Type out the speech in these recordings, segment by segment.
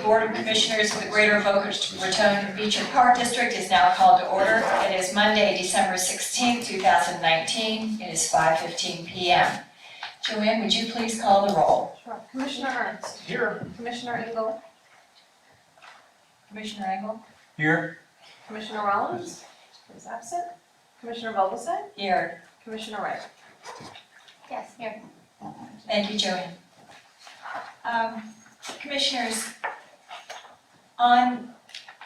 Board of Commissioners of the Greater Boca Raton Beach and Park District is now called to order. It is Monday, December 16, 2019. It is 5:15 p.m. Joanne, would you please call the roll? Sure. Commissioner Ernst. Here. Commissioner Engel. Commissioner Engel? Here. Commissioner Rollins is absent. Commissioner Vogelsang. Here. Commissioner Wright. Yes, here. Thank you, Joanne. Commissioners, on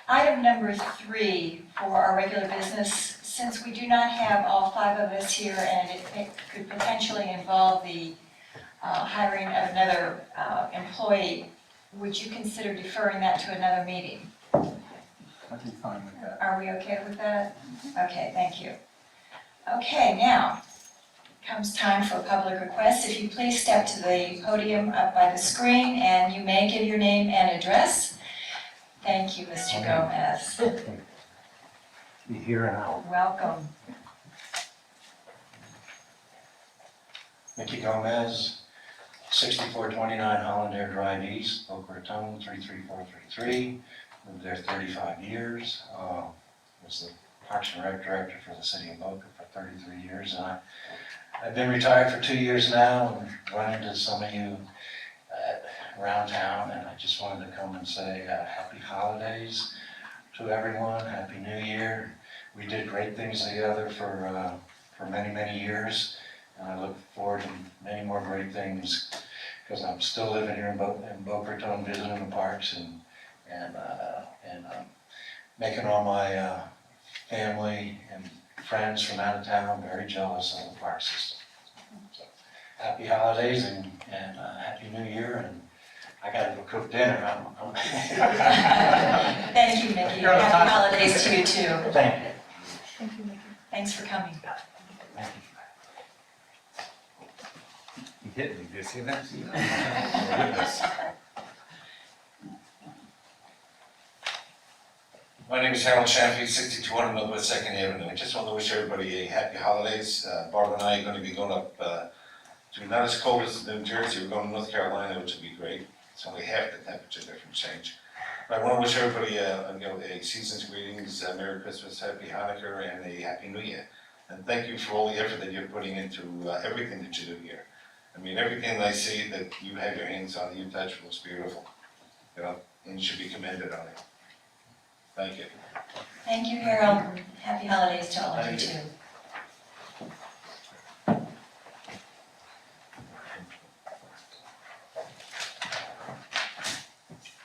item number 3 for our regular business, since we do not have all 5 of us here and it could potentially involve the hiring of another employee, would you consider deferring that to another meeting? I'd be fine with that. Are we okay with that? Okay, thank you. Okay, now comes time for public requests. If you please step to the podium up by the screen and you may give your name and address. Thank you, Mr. Gomez. Be here and out. Welcome. Mickey Gomez, 6429 Hollandair Drive East, Boca Raton, 33433. Lived there 35 years. Was the Parks and Rec Director for the City of Boca for 33 years. And I've been retired for 2 years now and run into some of you around town, and I just wanted to come and say happy holidays to everyone, happy New Year. We did great things together for many, many years, and I look forward to many more great things because I'm still living here in Boca Raton, visiting the parks and making all my family and friends from out of town very jealous of the park system. So, happy holidays and happy New Year, and I gotta go cook dinner. Thank you, Mickey. Happy holidays to you too. Thank you. Thank you, Mickey. Thanks for coming. You hit me, did you see that? Oh, goodness. My name is Harold Shaffey, 6200 Northwest 2nd Avenue. I just want to wish everybody a happy holidays. Barb and I are going to be going up to not as cold as New Jersey. We're going to North Carolina, which will be great. It's only half the temperature difference change. But I want to wish everybody a season's greetings, Merry Christmas, Happy Hanukkah, and a Happy New Year. And thank you for all the effort that you're putting into everything that you do here. I mean, everything that I see that you have your hands on, you touch, looks beautiful. You know, and you should be commended on it. Thank you. Thank you, Harold. Happy holidays to all of you Thank you. too.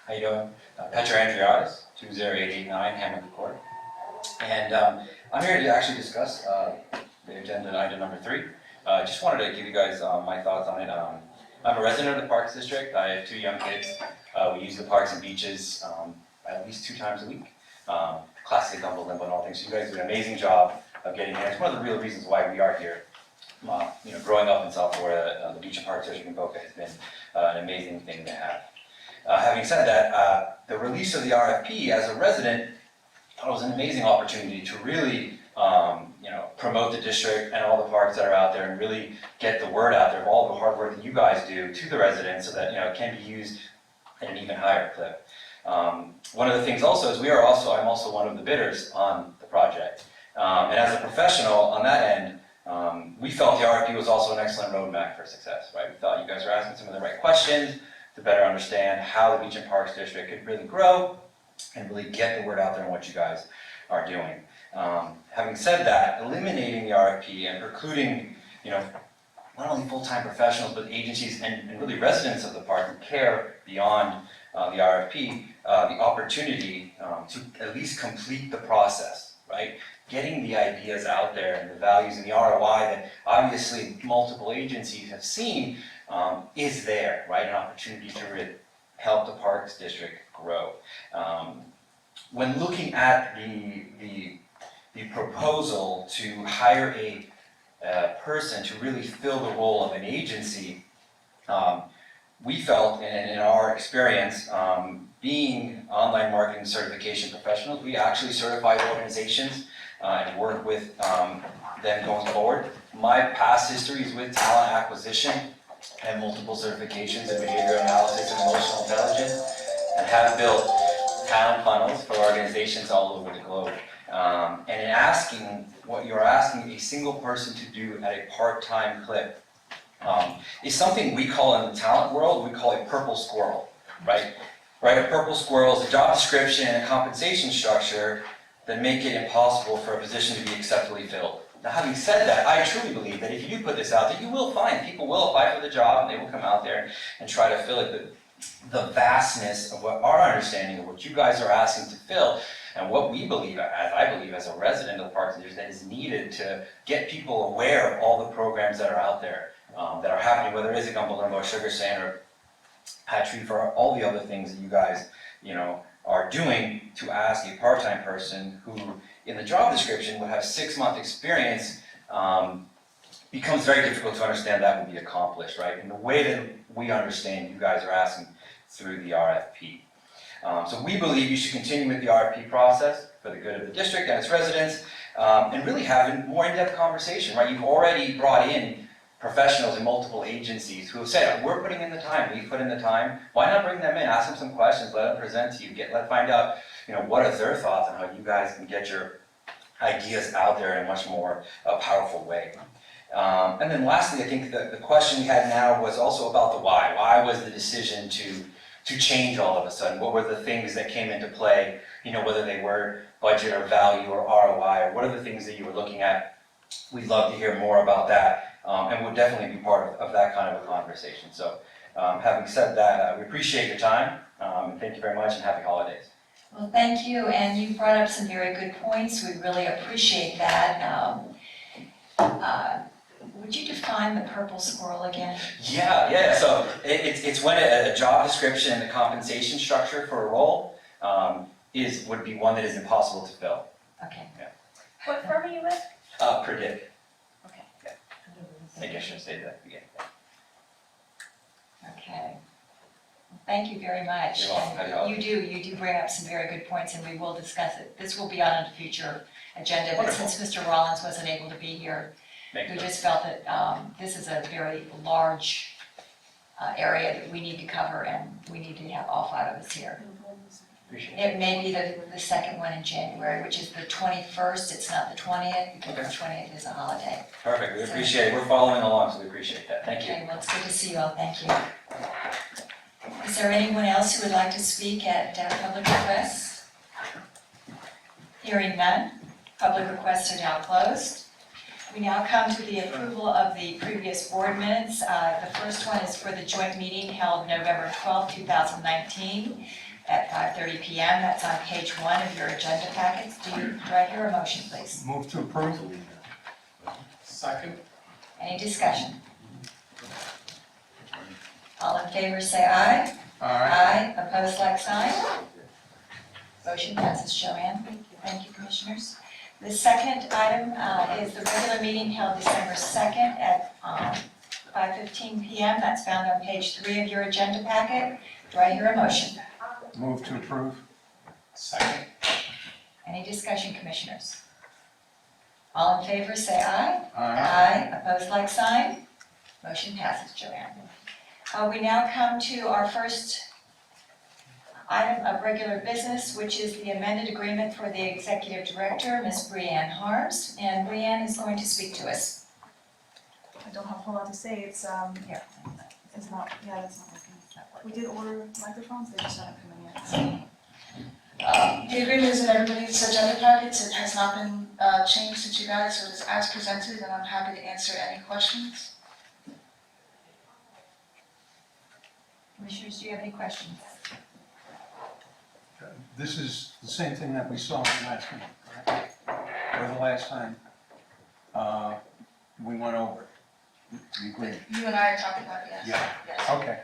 How you doing? Petra Andriotis, 20889 Hamilton Court. And I'm here to actually discuss the agenda item number 3. Just wanted to give you guys my thoughts on it. I'm a resident of the Parks District. I have 2 young kids. We use the parks and beaches at least 2 times a week. Classic Gumbo Limbo and all things. So you guys do an amazing job of getting here. It's one of the real reasons why we are here. You know, growing up in South Florida, the Beach and Park District in Boca has been an amazing thing to have. Having said that, the release of the RFP as a resident, I thought it was an amazing opportunity to really, you know, promote the district and all the parks that are out there and really get the word out there of all the hard work that you guys do to the residents so that, you know, it can be used at an even higher clip. One of the things also is I'm also one of the bidders on the project. And as a professional on that end, we felt the RFP was also an excellent roadmap for success, right? We thought you guys were asking some of the right questions to better understand how the Beach and Parks District could really grow and really get the word out there on what you guys are doing. Having said that, eliminating the RFP and precluding, you know, not only full-time professionals, but agencies and really residents of the park who care beyond the RFP, the opportunity to at least complete the process, right? Getting the ideas out there and the values and the ROI that obviously multiple agencies have seen is there, right? An opportunity to really help the Parks District grow. When looking at the proposal to hire a person to really fill the role of an agency, we felt in our experience, being online marketing certification professionals, we actually certify organizations and work with them going forward. My past history is with talent acquisition and multiple certifications in behavioral analysis and emotional intelligence. and have built talent funnels for organizations all over the globe. And in asking what you're asking a single person to do at a part-time clip is something we call in the talent world, we call a purple squirrel, right? Right, a purple squirrel is a job description and a compensation structure that make it impossible for a position to be acceptably filled. Now, having said that, I truly believe that if you do put this out there, you will find people will apply for the job and they will come out there and try to fill it. But the vastness of what our understanding of what you guys are asking to fill and what we believe, as I believe as a resident of the Parks and District, that is needed to get people aware of all the programs that are out there, that are happening, whether it is a Gumbalumbo, Sugar Sand, or Patry, for all the other things that you guys, are doing to ask a part-time person who, in the job description, would have 6-month experience, becomes very difficult to understand that would be accomplished, right? In the way that we understand you guys are asking through the RFP. So we believe you should continue with the RFP process for the good of the district and its residents, and really have a more in-depth conversation, right? You've already brought in professionals in multiple agencies who have said, we're putting in the time, we've put in the time. Why not bring them in, ask them some questions, let them present to you, find out, what are their thoughts on how you guys can get your ideas out there in a much more powerful way. And then lastly, I think the question we had now was also about the why. Why was the decision to change all of a sudden? What were the things that came into play, whether they were budget or value or ROI, or what are the things that you were looking at? We'd love to hear more about that, and we'll definitely be part of that kind of a conversation. So having said that, we appreciate your time, thank you very much, and happy holidays. Well, thank you, and you brought up some very good points. We really appreciate that. Would you define the purple squirrel again? Yeah. So it's when a job description and the compensation structure for a role would be one that is impossible to fill. Okay. What firm are you with? Predict. Okay. Yeah. I guess I should have said that at the beginning. Okay. Well, thank you very much. You're welcome. Happy holidays. You do bring up some very good points, and we will discuss it. This will be on a future agenda, but Wonderful. since Mr. Rollins wasn't able to be here, Makes we sense. just felt that this is a very large area that we need to cover, and we need to have all 5 of us here. Appreciate it. It may be the second one in January, which is the 21st. It's not the 20th, because the 20th is a holiday. Perfect, we appreciate it. We're following along, so we appreciate that. Thank you. Okay, well, it's good to see you all. Thank you. Is there anyone else who would like to speak at public requests? Hearing none, public requests are now closed. We now come to the approval of the previous board minutes. The first one is for the joint meeting held November 12, 2019 at 5:30 p.m. That's on page 1 of your agenda packets. Do I hear a motion, please? Move to approve. Second. Any discussion? All in favor say aye. Aye. Opposed, like sign. Motion passes. Joanne? Thank you, commissioners. The second item is the regular meeting held December 2nd at 5:15 p.m. That's found on page 3 of your agenda packet. Do I hear a motion? Move to approve. Second. Any discussion, commissioners? All in favor say aye. Aye. Opposed, like sign. Motion passes, Joanne. We now come to our first item of regular business, which is the amended agreement for the executive director, Ms. Brianne Harms. And Brianne is going to speak to us. I don't have a whole lot to say, it's not, that's not working. We did order microphones, they just haven't come in yet. The agreement is in everybody's agenda packets, it has not been changed since you guys, so it is as presented, and I'm happy to answer any questions. Commissioners, do you have any questions? This is the same thing that we saw last time, correct? Or the last time we went over the agreement. You and I are talking about it, yes. Yeah. Yes. Okay.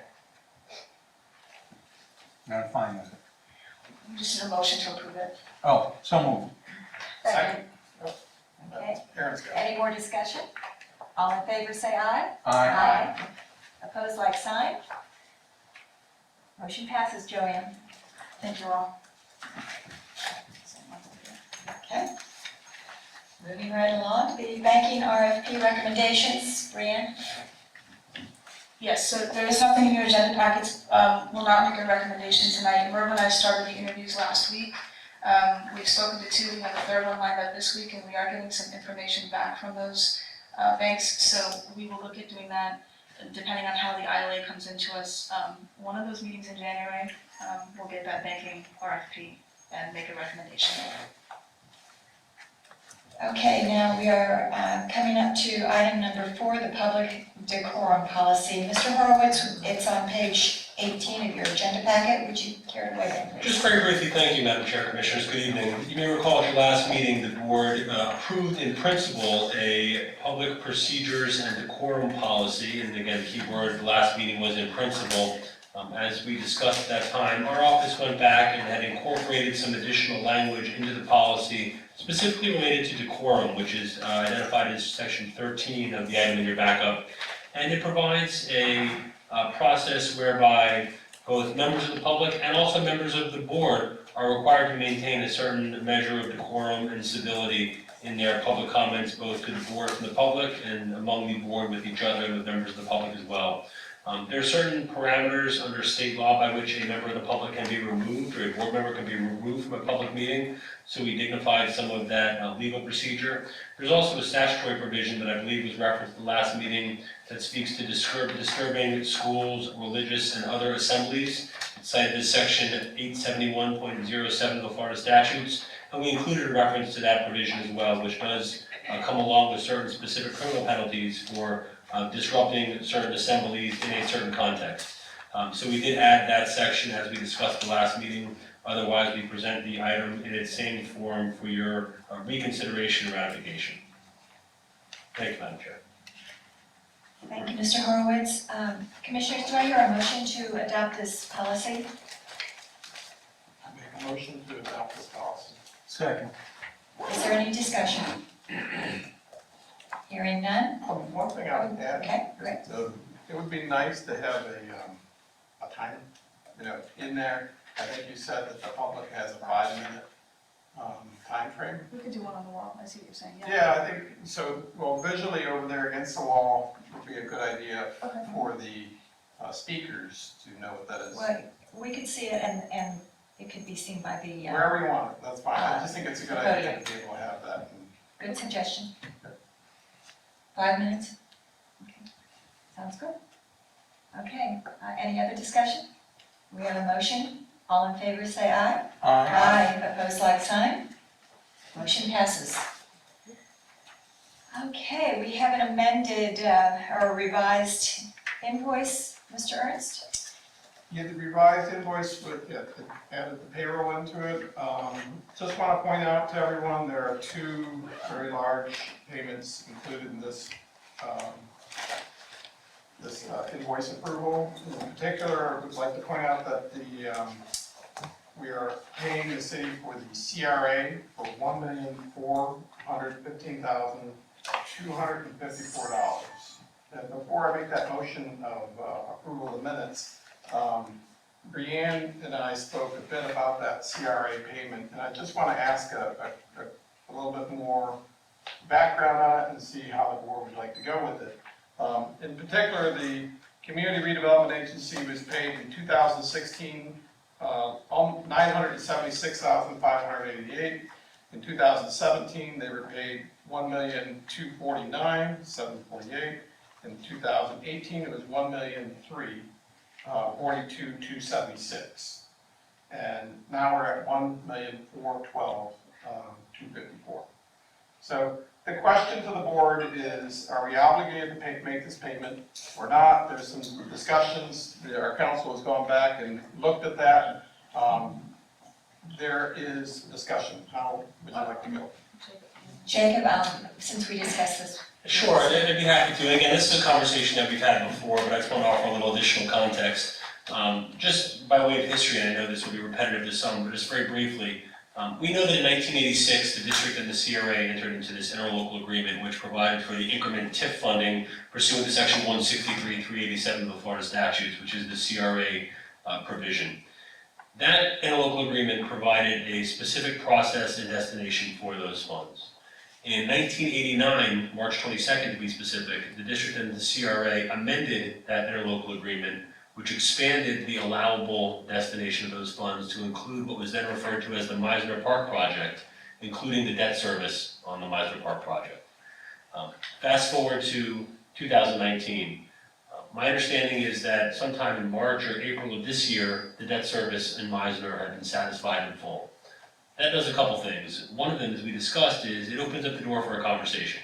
I'm fine with it. Just need a motion to approve it. Oh, so moved. Second. Okay, Aaron's got it. any more discussion? All in favor say aye. Aye. Opposed, like sign. Motion passes, Joanne. Thank you all. Okay. Moving right along, the banking RFP recommendations, Brianne? Yes, so there is nothing in your agenda packets. We'll not make a recommendation tonight. Merv and I started the interviews last week. We've spoken to two, we have a third one lined up this week, and we are getting some information back from those banks. So we will look at doing that, depending on how the ILA comes into us. One of those meetings in January, we'll get that banking RFP and make a recommendation. Okay, now we are coming up to item number 4, the public decorum policy. Mr. Horowitz, it's on page 18 of your agenda packet. Would you care to weigh in, please? Just very briefly, thank you, Madam Chair, Commissioners, good evening. You may recall at your last meeting, the board approved in principle a public procedures and decorum policy, and again, the key word the last meeting was in principle. As we discussed at that time, our office went back and had incorporated some additional language into the policy specifically related to decorum, which is identified as section 13 of the item in your backup. And it provides a process whereby both members of the public and also members of the board are required to maintain a certain measure of decorum and civility in their public comments, both to the board from the public and among the board with each other and with members of the public as well. There are certain parameters under state law by which a member of the public can be removed, or a board member can be removed from a public meeting, so we dignified some of that legal procedure. There's also a statutory provision that I believe was referenced at the last meeting that speaks to disturbing schools, religious, and other assemblies. It's cited as section 871.07 of the Florida statutes, and we included a reference to that provision as well, which does come along with certain specific criminal penalties for disrupting certain assemblies in a certain context. So we did add that section as we discussed the last meeting. Otherwise, we present the item in its same form for your reconsideration and ratification. Thank you, Madam Chair. Thank you, Mr. Horowitz. Commissioners, do I hear a motion to adopt this policy? I make a motion to adopt this policy. Second. Is there any discussion? Hearing none? One thing I would add. Okay, great. It would be nice to have a time, in there. I think you said that the public has a 5-minute time frame. We could do one on the wall, I see what you're saying, yeah. Yeah, I think, so, well, visually over there against the wall would be a good idea Okay. for the speakers to know what that is. Well, we could see it and it could be seen by the, Wherever you want it, that's fine. I just think it's a good idea to be able to have that. good suggestion. 5 minutes? Okay, sounds good. Okay, any other discussion? We have a motion. All in favor say aye. Aye. Opposed, like sign. Motion passes. Okay, we have an amended or revised invoice, Mr. Ernst. Yeah, the revised invoice with, added the payroll into it. Just want to point out to everyone, there are 2 very large payments included in this invoice approval. In particular, I would like to point out that we are paying the city for the CRA for $1,415,254. And before I make that motion of approval of the minutes, Brianne and I spoke a bit about that CRA payment, and I just want to ask a little bit more background on it and see how the board would like to go with it. In particular, the Community Redevelopment Agency was paid in 2016 $976,588. In 2017, they were paid $1,249,748. In 2018, it was $1,003,42,276. And now we're at $1,412,254. So the question to the board is, are we obligated to make this payment or not? There's some discussions. Our council has gone back and looked at that. There is discussion. How would you like to go? Jacob, since we discussed this. Sure, I'd be happy to. Again, this is a conversation that we've had before, but I just want to offer a little additional context. Just by way of history, and I know this will be repetitive to some, but just very briefly, we know that in 1986, the district and the CRA entered into this interlocal agreement which provided for the increment TIF funding pursuant to section 163-387 of the Florida statutes, which is the CRA provision. That interlocal agreement provided a specific process and destination for those funds. In 1989, March 22nd to be specific, the district and the CRA amended that interlocal agreement, which expanded the allowable destination of those funds to include what was then referred to as the Meisner Park project, including the debt service on the Meisner Park project. Fast forward to 2019. My understanding is that sometime in March or April of this year, the debt service in Meisner had been satisfied in full. That does a couple things. One of them, as we discussed, is it opens up the door for a conversation.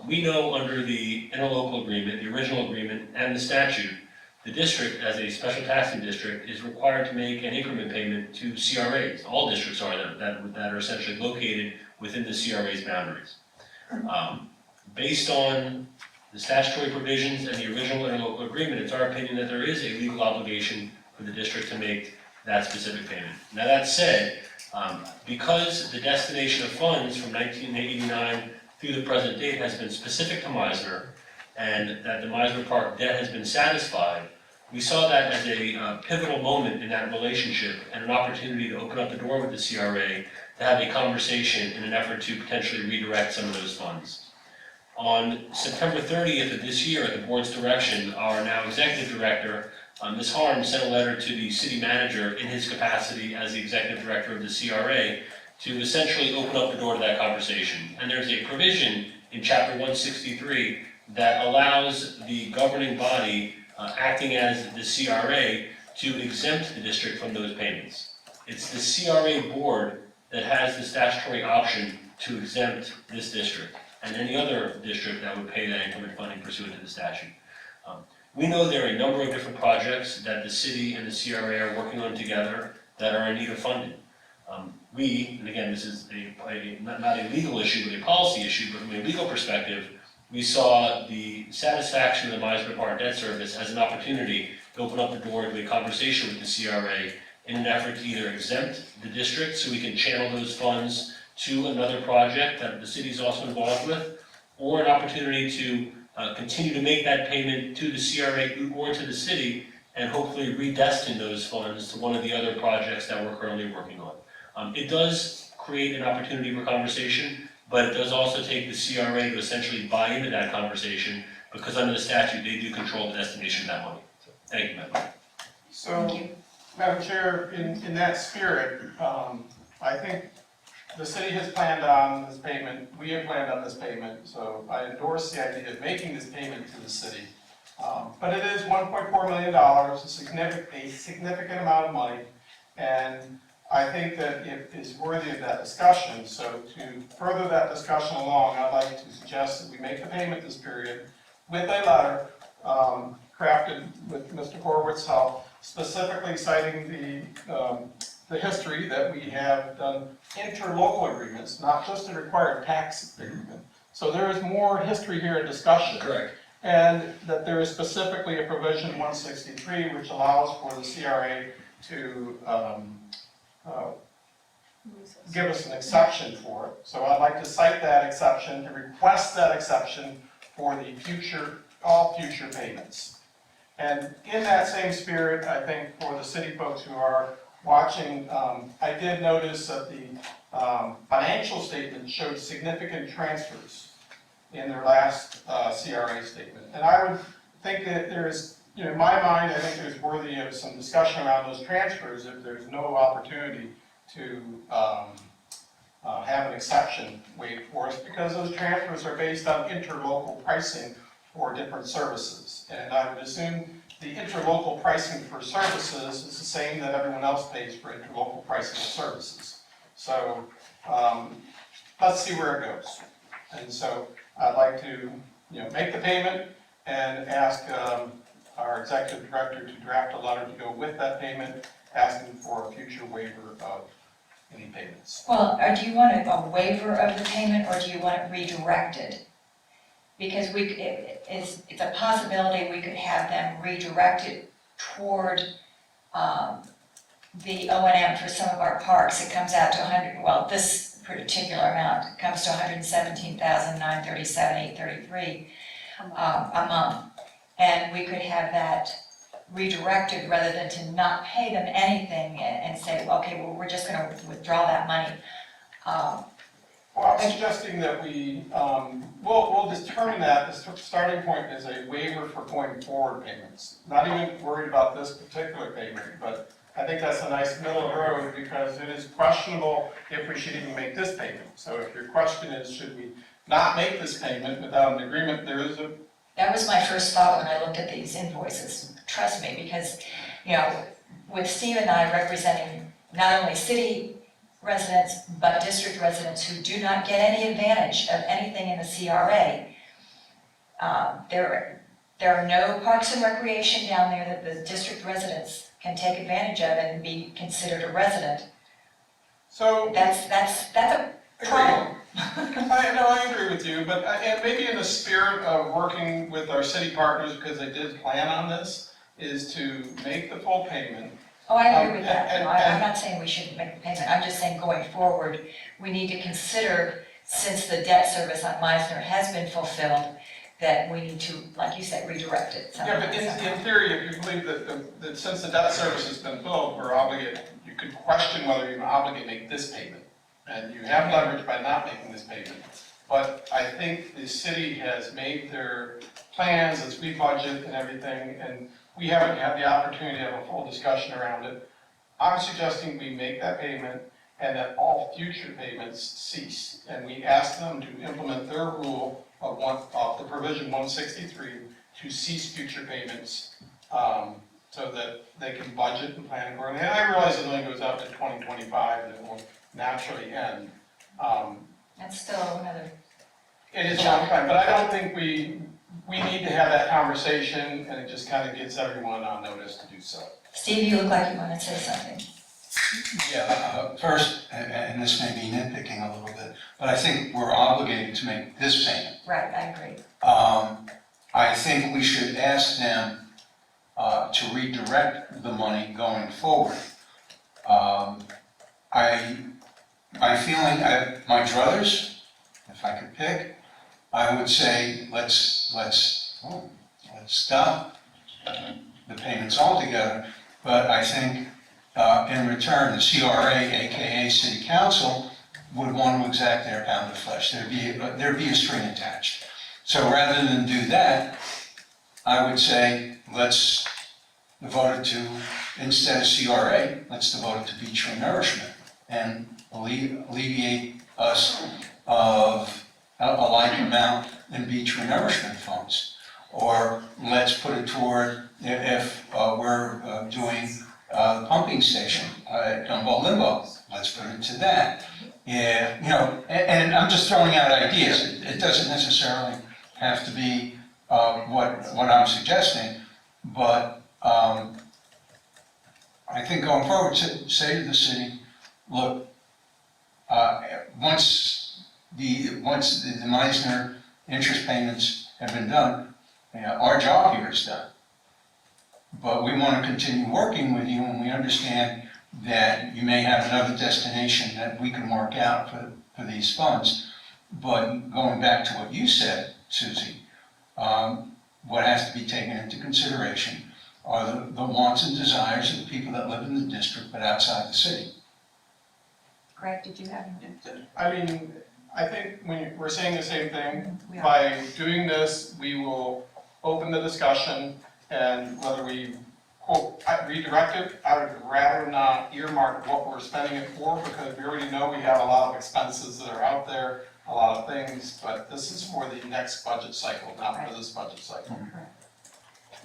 We know under the interlocal agreement, the original agreement, and the statute, the district, as a special taxing district, is required to make an increment payment to CRAs. All districts are that are essentially located within the CRA's boundaries. Based on the statutory provisions and the original interlocal agreement, it's our opinion that there is a legal obligation for the district to make that specific payment. Now that said, because the destination of funds from 1989 through the present date has been specific to Meisner, and that the Meisner Park debt has been satisfied, we saw that as a pivotal moment in that relationship and an opportunity to open up the door with the CRA to have a conversation in an effort to potentially redirect some of those funds. On September 30th of this year, at the board's direction, our now executive director, Ms. Harm, sent a letter to the city manager in his capacity as the executive director of the CRA to essentially open up the door to that conversation. And there's a provision in Chapter 163 that allows the governing body acting as the CRA to exempt the district from those payments. It's the CRA board that has the statutory option to exempt this district and any other district that would pay that increment funding pursuant to the statute. We know there are a number of different projects that the city and the CRA are working on together that are in need of funding. And again, this is not a legal issue, but a policy issue, but from a legal perspective, we saw the satisfaction of the Meisner Park debt service as an opportunity to open up the door to a conversation with the CRA in an effort to either exempt the district so we can channel those funds to another project that the city is also involved with, or an opportunity to continue to make that payment to the CRA or to the city and hopefully redestine those funds to one of the other projects that we're currently working on. It does create an opportunity for conversation, but it does also take the CRA to essentially buy into that conversation because under the statute, they do control the destination of that money. So, thank you, Madam. So, Madam Chair, in that spirit, I think the city has planned on this payment, we have planned on this payment, so I endorse the idea of making this payment to the city. But it is $1.4 million, a significant amount of money, and I think that it is worthy of that discussion. So to further that discussion along, I'd like to suggest that we make the payment this period with a letter crafted with Mr. Horwitz's help, specifically citing the history that we have done interlocal agreements, not just a required tax agreement. So there is more history here in discussion. Correct. And that there is specifically a provision 163 which allows for the CRA to give us an exception for it. So I'd like to cite that exception, to request that exception for the all future payments. And in that same spirit, I think for the city folks who are watching, I did notice that the financial statement showed significant transfers in their last CRA statement. And I would think that there's, in my mind, I think there's worthy of some discussion around those transfers if there's no opportunity to have an exception waived for us, because those transfers are based on interlocal pricing for different services. And I would assume the interlocal pricing for services is the same that everyone else pays for interlocal pricing of services. So let's see where it goes. And so I'd like to make the payment and ask our executive director to draft a letter to go with that payment, asking for a future waiver of any payments. Well, do you want a waiver of the payment, or do you want it redirected? Because it's a possibility we could have them redirected toward the O&M for some of our parks. It comes out to this particular amount comes to $117,937,833 a month. And we could have that redirected rather than to not pay them anything and say, okay, well, we're just going to withdraw that money. Well, I'm suggesting that we'll determine that the starting point is a waiver for going forward payments. Not even worried about this particular payment, but I think that's a nice middle road because it is questionable if we should even make this payment. So if your question is, should we not make this payment without an agreement, there is a. That was my first thought when I looked at these invoices, trust me, because, you know, with Steve and I representing not only city residents, but district residents who do not get any advantage of anything in the CRA. There are no parks and recreation down there that the district residents can take advantage of and be considered a resident. So. That's a problem. I agree with you, but and maybe in the spirit of working with our city partners, because they did plan on this, is to make the full payment. Oh, I agree with that. No, I'm not saying we shouldn't make the payment. I'm just saying going forward, we need to consider, since the debt service on Meisner has been fulfilled, that we need to, like you said, redirect it. Yeah, but in theory, if you believe that since the debt service has been filled, we're obligated, you could question whether you're obligated to make this payment. And you have leverage by not making this payment. But I think the city has made their plans as we budget and everything, and we haven't had the opportunity to have a full discussion around it. I'm suggesting we make that payment and that all future payments cease. And we ask them to implement their rule of the provision 163 to cease future payments so that they can budget and plan accordingly. And I realize it only goes out to 2025 and it will naturally end. That's still another. It is not fine, but I don't think we need to have that conversation, and it just kind of gets everyone on notice to do so. Steve, you look like you want to say something. Yeah, first, and this may be nitpicking a little bit, but I think we're obligated to make this payment. Right, I agree. I think we should ask them to redirect the money going forward. My feeling, my druthers, if I could pick, I would say let's stop the payments altogether. But I think in return, the CRA, aka City Council, would want to exact their pound of flesh. There'd be a string attached. So rather than do that, I would say let's devote it to, instead of CRA, let's devote it to beach renourishment and alleviate us of a like amount in beach renourishment funds. Or let's put it toward, if we're doing the pumping station at Gumball Limbo, let's put it to that. Yeah, you know, and I'm just throwing out ideas. It doesn't necessarily have to be what I'm suggesting, but I think going forward, say to the city, look, once the Meisner interest payments have been done, our job here is done. But we want to continue working with you, and we understand that you may have another destination that we can work out for these funds. But going back to what you said, Susie, what has to be taken into consideration are the wants and desires of the people that live in the district but outside the city. Greg, did you have? I mean, I think we're saying the same thing. We are. By doing this, we will open the discussion, and whether we, quote, redirect it, I would rather not earmark what we're spending it for, because we already know we have a lot of expenses that are out there, a lot of things, but this is for the next budget cycle, not for this budget cycle.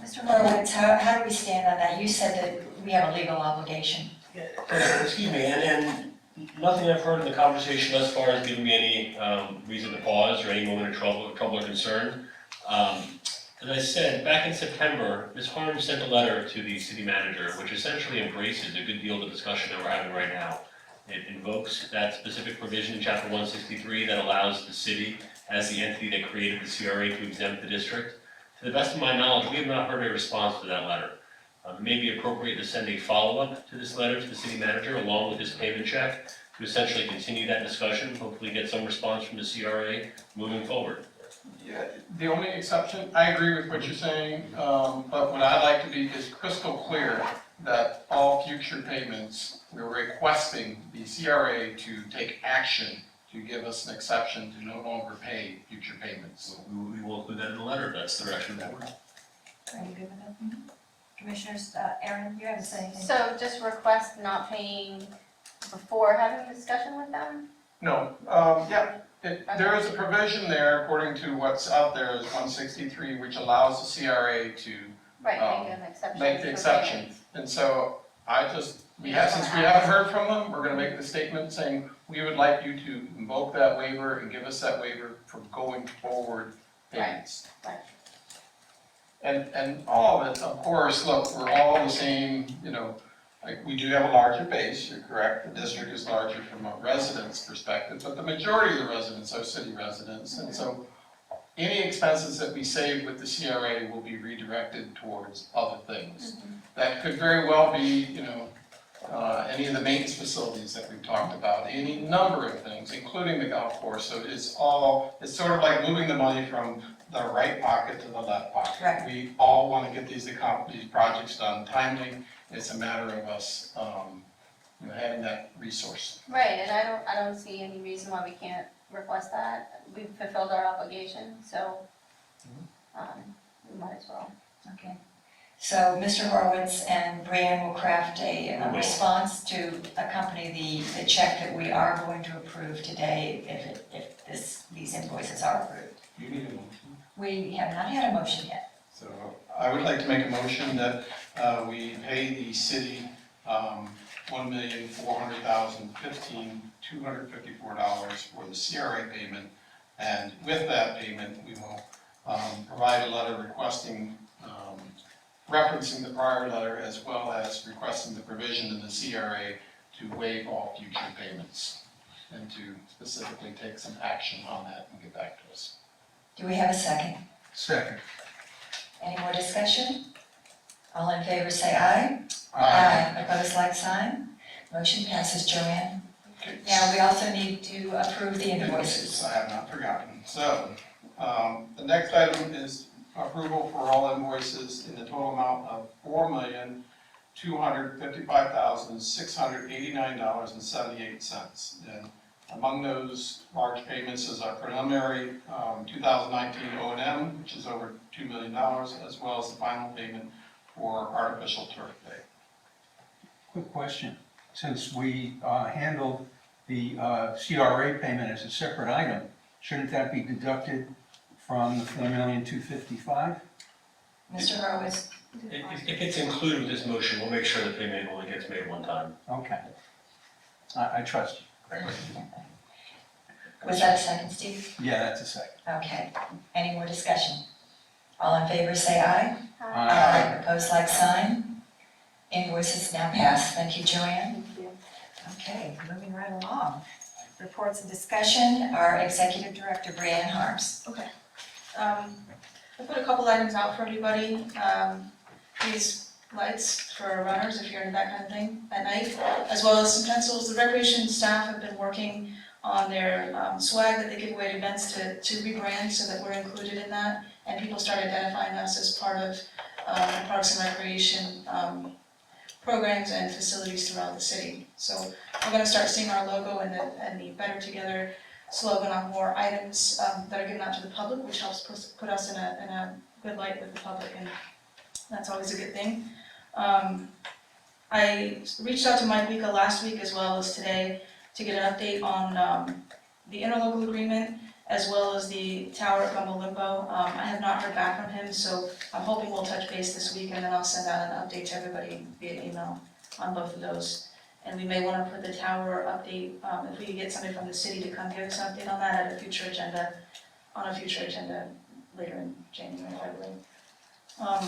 Mr. Horowitz, how do we stand on that? You said that we have a legal obligation. Excuse me, and nothing I've heard in the conversation thus far has given me any reason to pause or any moment of trouble or concern. As I said, back in September, Ms. Harms sent a letter to the city manager, which essentially embraces a good deal of the discussion that we're having right now. It invokes that specific provision in Chapter 163 that allows the city, as the entity that created the CRA, to exempt the district. To the best of my knowledge, we have not heard a response to that letter. It may be appropriate to send a follow-up to this letter to the city manager along with this payment check to essentially continue that discussion, hopefully get some response from the CRA moving forward. Yeah, the only exception, I agree with what you're saying, but what I'd like to be is crystal clear that all future payments, we're requesting the CRA to take action to give us an exception to no longer pay future payments. We will include that in the letter, that's the direction of the board. Are you good with that? Commissioners, Aaron, you haven't said anything. So just request not paying before having a discussion with them? No, there is a provision there, according to what's out there, is 163, which allows the CRA to Right, make an exception. make the for exception. payments. And so since we haven't heard from them, we're gonna make the statement saying, we would like you to invoke that waiver and give us that waiver for going forward payments. Right. And all of it, of course, look, we're all the same, like, we do have a larger base, you're correct, the district is larger from a resident's perspective, but the majority of the residents are city residents, and so any expenses that we save with the CRA will be redirected towards other things. That could very well be, any of the maintenance facilities that we've talked about, any number of things, including the golf course, so it's sort of like moving the money from the right pocket to the left pocket. Right. We all want to get these projects done timely, it's a matter of us, having that resource. Right, and I don't see any reason why we can't request that. We've fulfilled our obligation, so, we might as well. Okay. So Mr. Horowitz and Brianne will craft a response to accompany the check that we are going to approve today if these invoices are approved. You need a motion. We have not had a motion yet. So I would like to make a motion that we pay the city $1,400,015,254 for the CRA payment. And with that payment, we will provide a letter requesting, referencing the prior letter, as well as requesting the provision in the CRA to waive all future payments and to specifically take some action on that and get back to us. Do we have a second? Second. Any more discussion? All in favor say aye. Opposed, like sign. Motion passes. Joanne? Okay. Now, we also need to approve the invoices. I have not forgotten. So, the next item is approval for all invoices in the total amount of $4,255,689.78. And among those large payments is our preliminary 2019 O&M, which is over $2 million, as well as the final payment for artificial turf day. Quick question. Since we handled the CRA payment as a separate item, shouldn't that be deducted from the $4,255,000? Mr. Horowitz? If it's included with this motion, we'll make sure the payment only gets made one time. Okay. I trust you. Was that a second, Steve? Yeah, that's a second. Okay. Any more discussion? All in favor say aye. Aye. Opposed, like sign. Invoices now passed. Thank you, Joanne. Thank you. Okay, moving right along. Reports and discussion, our Executive Director, Brianne Harms. Okay. I put a couple items out for everybody. These lights for runners, if you're into that kind of thing at night, as well as some pencils. The recreation staff have been working on their swag that they give away at events to rebrand so that we're included in that. And people start identifying us as part of Parks and Recreation programs and facilities throughout the city. So we're going to start seeing our logo and the Better Together slogan on more items that are given out to the public, which helps put us in a good light with the public, and that's always a good thing. I reached out to Mike Wika last week as well as today to get an update on the interlocal agreement as well as the tower at Gumbo Limbo. I have not heard back from him, so I'm hoping we'll touch base this week, and then I'll send out an update to everybody via email on both of those. And we may want to put the tower update, if we could get somebody from the city to come give us an update on that at a future agenda, later in January, February. I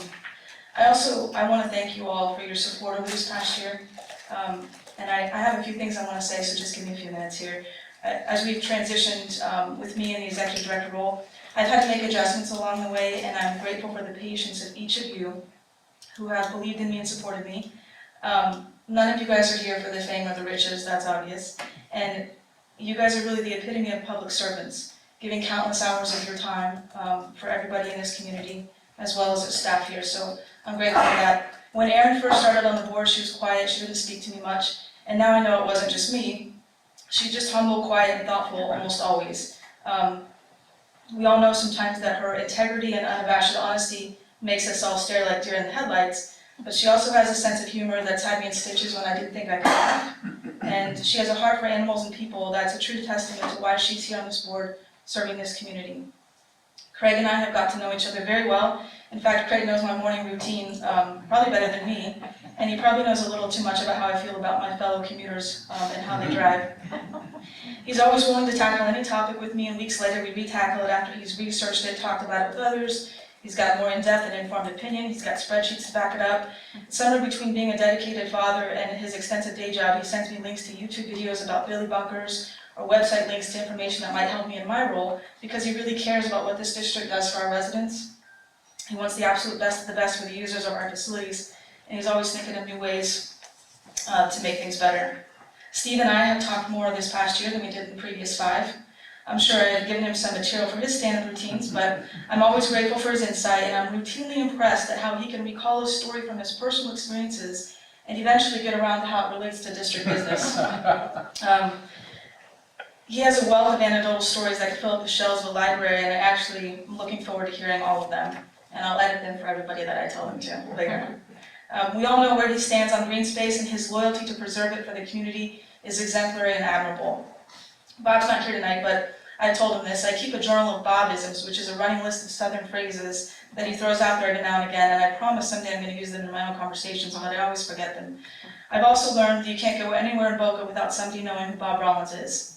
want to thank you all for your support over this past year. And I have a few things I want to say, so just give me a few minutes here. As we've transitioned with me in the executive director role, I've had to make adjustments along the way, and I'm grateful for the patience of each of you who have believed in me and supported me. None of you guys are here for the fame or the riches, that's obvious. And you guys are really the epitome of public servants, giving countless hours of your time for everybody in this community, as well as the staff here. So I'm grateful for that. When Erin first started on the board, she was quiet, she didn't speak to me much. And now I know it wasn't just me. She's just humble, quiet, and thoughtful almost always. We all know sometimes that her integrity and unabashed honesty makes us all stare like deer in the headlights, but she also has a sense of humor that's had me in stitches when I didn't think I could laugh. And she has a heart for animals and people that's a true testament to why she's here on this board serving this community. Craig and I have got to know each other very well. In fact, Craig knows my morning routine probably better than me, and he probably knows a little too much about how I feel about my fellow commuters and how they drive. He's always willing to tackle any topic with me, and weeks later we re-tackle it after he's researched it, talked about it with others. He's got more in-depth and informed opinion, he's got spreadsheets to back it up. Somewhere between being a dedicated father and his extensive day job, he sends me links to YouTube videos about billy bunkers, or website links to information that might help me in my role, because he really cares about what this district does for our residents. He wants the absolute best of the best for the users of our facilities, and he's always thinking of new ways to make things better. Steve and I have talked more this past year than we did in the previous 5. I'm sure I had given him some material for his stand-up routines, but I'm always grateful for his insight, and I'm routinely impressed at how he can recall a story from his personal experiences and eventually get around to how it relates to district business. He has a wealth of anecdotal stories that could fill up the shelves of a library, and I actually am looking forward to hearing all of them. And I'll edit them for everybody that I tell him to later. We all know where he stands on green space, and his loyalty to preserve it for the community is exemplary and admirable. Bob's not here tonight, but I told him this. I keep a journal of Bobisms, which is a running list of Southern phrases that he throws out there every now and again, and I promise someday I'm going to use them in my own conversations, but I always forget them. I've also learned that you can't go anywhere in Boca without somebody knowing who Bob Rollins is.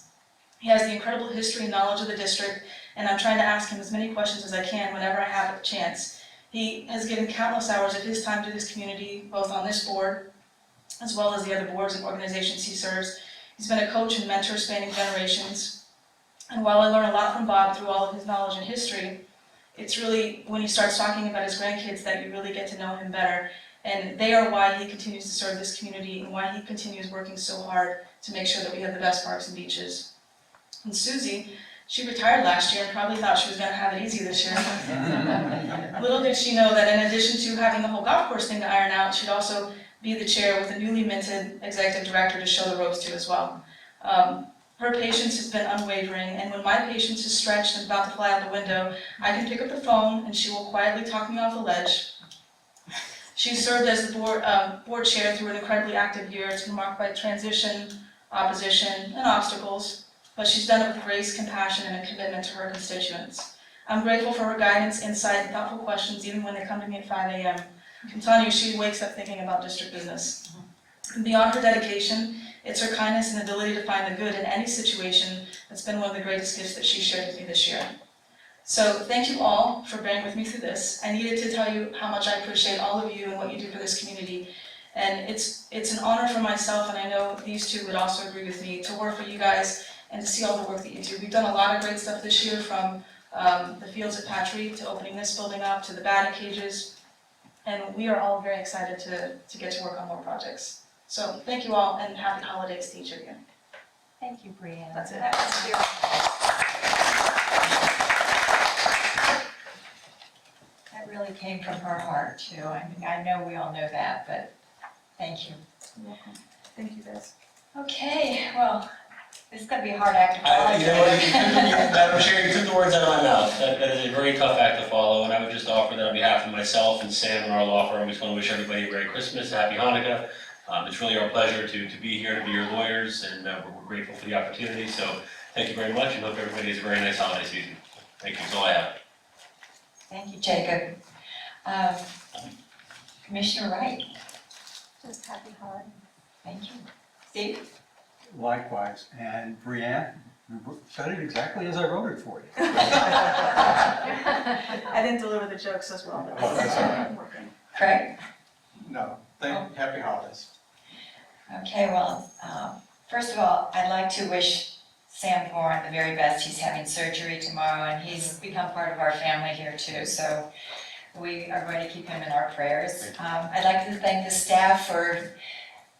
He has the incredible history and knowledge of the district, and I'm trying to ask him as many questions as I can whenever I have a chance. He has given countless hours of his time to this community, both on this board, as well as the other boards and organizations he serves. He's been a coach and mentor spanning generations. And while I learn a lot from Bob through all of his knowledge and history, it's really when he starts talking about his grandkids that you really get to know him better. And they are why he continues to serve this community and why he continues working so hard to make sure that we have the best parks and beaches. And Susie, she retired last year and probably thought she was going to have it easy this year. Little did she know that in addition to having the whole golf course thing to iron out, she'd also be the chair with a newly minted executive director to show the ropes to as well. Her patience has been unwavering, and when my patience is stretched and about to fly out the window, I can pick up the phone and she will quietly talk me off the ledge. She served as the board chair through an incredibly active year. It's been marked by transition, opposition, and obstacles. But she's done it with grace, compassion, and a commitment to her constituents. I'm grateful for her guidance, insight, and thoughtful questions, even when they come to me at 5 a.m. I'm telling you, she wakes up thinking about district business. And beyond her dedication, it's her kindness and ability to find the good in any situation that's been one of the greatest gifts that she shared with me this year. So thank you all for bearing with me through this. I needed to tell you how much I appreciate all of you and what you do for this community. And it's an honor for myself, and I know these two would also agree with me, to work for you guys and to see all the work that you do. We've done a lot of great stuff this year, from the fields at Patry to opening this building up to the batting cages, and we are all very excited to get to work on more projects. So thank you all, and happy holidays to each of you. Thank you, Brianna. That's it. That really came from her heart too. I mean, I know we all know that, but thank you. You're welcome. Thank you guys. Okay, well, this is going to be a hard act to follow. You know what, Madam Chair, you took the words out of my mouth. That is a very tough act to follow, and I would just offer that on behalf of myself and Sam and our law firm, we just want to wish everybody a Merry Christmas, a Happy Hanukkah. It's really our pleasure to be here, to be your lawyers, and we're grateful for the opportunity. So thank you very much, and hope everybody has a very nice holiday season. Thank you, that's all I have. Thank you, Jacob. Commissioner Wright, Just happy holidays. thank you. Steve? Likewise, and Brianne, you said it exactly as I wrote it for you. I didn't deliver the jokes as well, but Oh, that's all right. I'm working. Craig? No, happy holidays. Okay, well, first of all, I'd like to wish Sam Bourne the very best. He's having surgery tomorrow, and he's become part of our family here too, so we are going to keep him in our prayers. I'd like to thank the staff for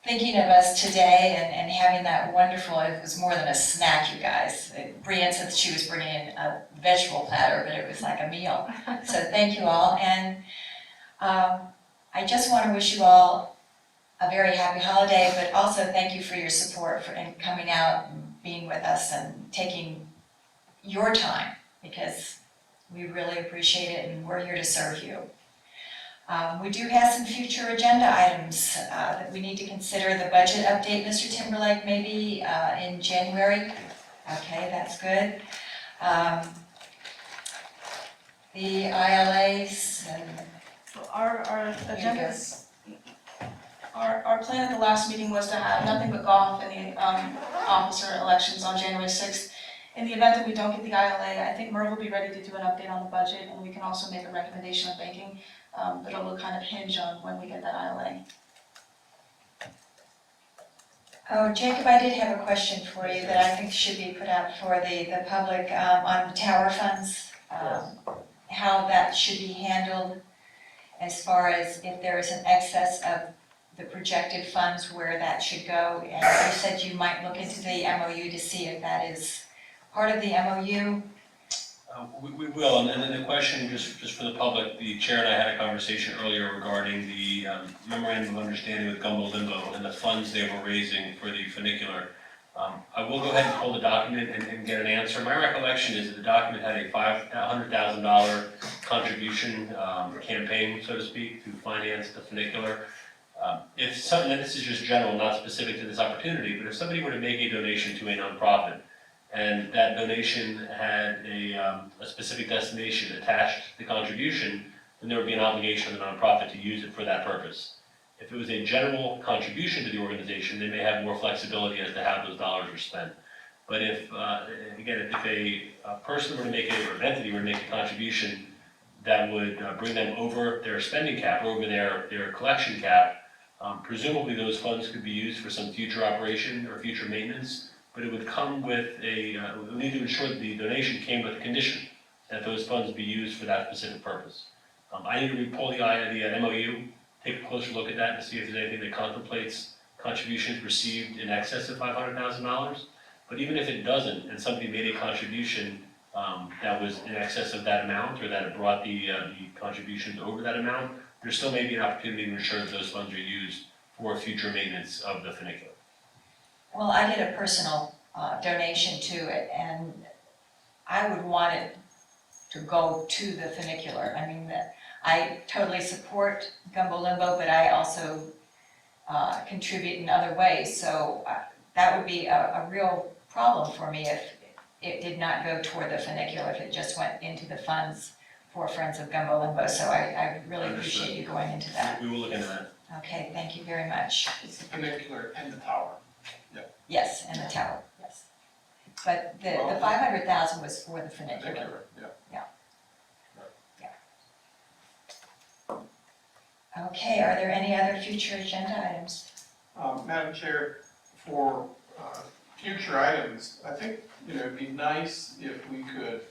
thinking of us today and having that wonderful, it was more than a snack, you guys. Brianne said that she was bringing in a vegetable platter, but it was like a meal. So thank you all, and I just want to wish you all a very happy holiday, but also thank you for your support and coming out and being with us and taking your time, because we really appreciate it and we're here to serve you. We do have some future agenda items that we need to consider. The budget update, Mr. Timberlake, maybe in January. Okay, that's good. The ILAs and So our agendas, our plan at the last meeting was to have nothing but golf in the officer elections on January 6th. In the event that we don't get the ILA, I think Merv will be ready to do an update on the budget, and we can also make a recommendation of banking, but it will kind of hinge on when we get that ILA. oh, Jacob, I did have a question for you that I think should be put out for the public on tower funds. How that should be handled as far as if there is an excess of the projected funds, where that should go. And you said you might look into the MOU to see if that is part of the MOU. We will, and then the question, just for the public, the chair and I had a conversation earlier regarding the memorandum of understanding with Gumbo Limbo and the funds they were raising for the funicular. I will go ahead and pull the document and get an answer. My recollection is that the document had a $100,000 contribution campaign, so to speak, to finance the funicular. If something, and this is just general, not specific to this opportunity, but if somebody were to make a donation to a nonprofit, and that donation had a specific destination attached to the contribution, then there would be an obligation of the nonprofit to use it for that purpose. If it was a general contribution to the organization, they may have more flexibility as to how those dollars are spent. But if, again, if a person were to make or an entity were to make a contribution that would bring them over their spending cap, over their collection cap, presumably those funds could be used for some future operation or future maintenance, but it would come with we need to ensure that the donation came with a condition that those funds be used for that specific purpose. I need to pull the MOU, take a closer look at that and see if there's anything that contemplates contributions received in excess of $500,000. But even if it doesn't, and somebody made a contribution that was in excess of that amount, or that it brought the contributions over that amount, there still may be an opportunity to ensure that those funds are used for future maintenance of the funicular. Well, I did a personal donation to it, and I would want it to go to the funicular. I mean, I totally support Gumbo Limbo, but I also contribute in other ways. So that would be a real problem for me if it did not go toward the funicular, if it just went into the funds for Friends of Gumbo Limbo. So I really appreciate you going into that. We will look into that. Okay, thank you very much. It's the funicular and the tower. Yes, and the tower, yes. But the 500,000 was for the funicular. Funicular, yeah. Okay, are there any other future agenda items? Madam Chair, for future items, I think, it'd be nice if we could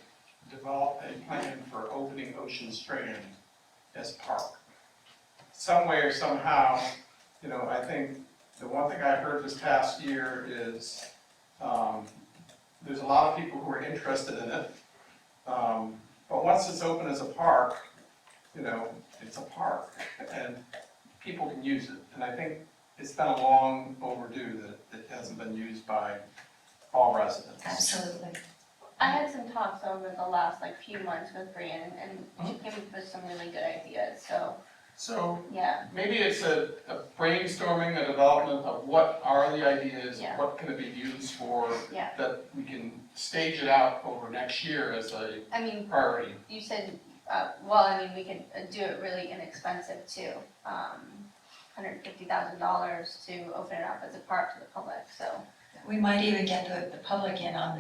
develop a plan for opening Ocean Strand as a park. Some way or somehow, I think the one thing I heard this past year is there's a lot of people who are interested in it. But once it's open as a park, it's a park and people can use it. And I think it's been a long overdue that it hasn't been used by all residents. Absolutely. I had some talks over the last few months with Brian, and she came up with some really good ideas, So yeah. maybe it's a brainstorming, a development of what are the ideas, Yeah. what can it be used for, Yeah. that we can stage it out over next year as a I mean, priority. you said, we could do it really inexpensive too. $150,000 to open it up as a park to the public, so. We might even get the public in on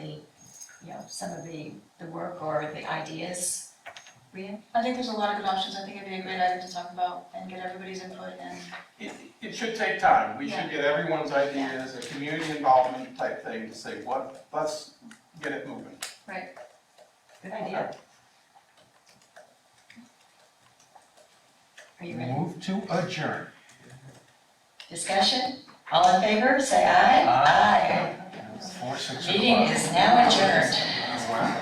some of the work or the ideas. Rhea? I think there's a lot of good options. I think it'd be a great item to talk about and get everybody's input and. It should take time. We Yeah. should get everyone's ideas, a community involvement type thing to say, let's get it moving. Right. Good idea. Are you ready? Move to adjourn. Discussion? All in favor, say aye. Aye. 4, 6 o'clock. Meeting is now adjourned. Wow.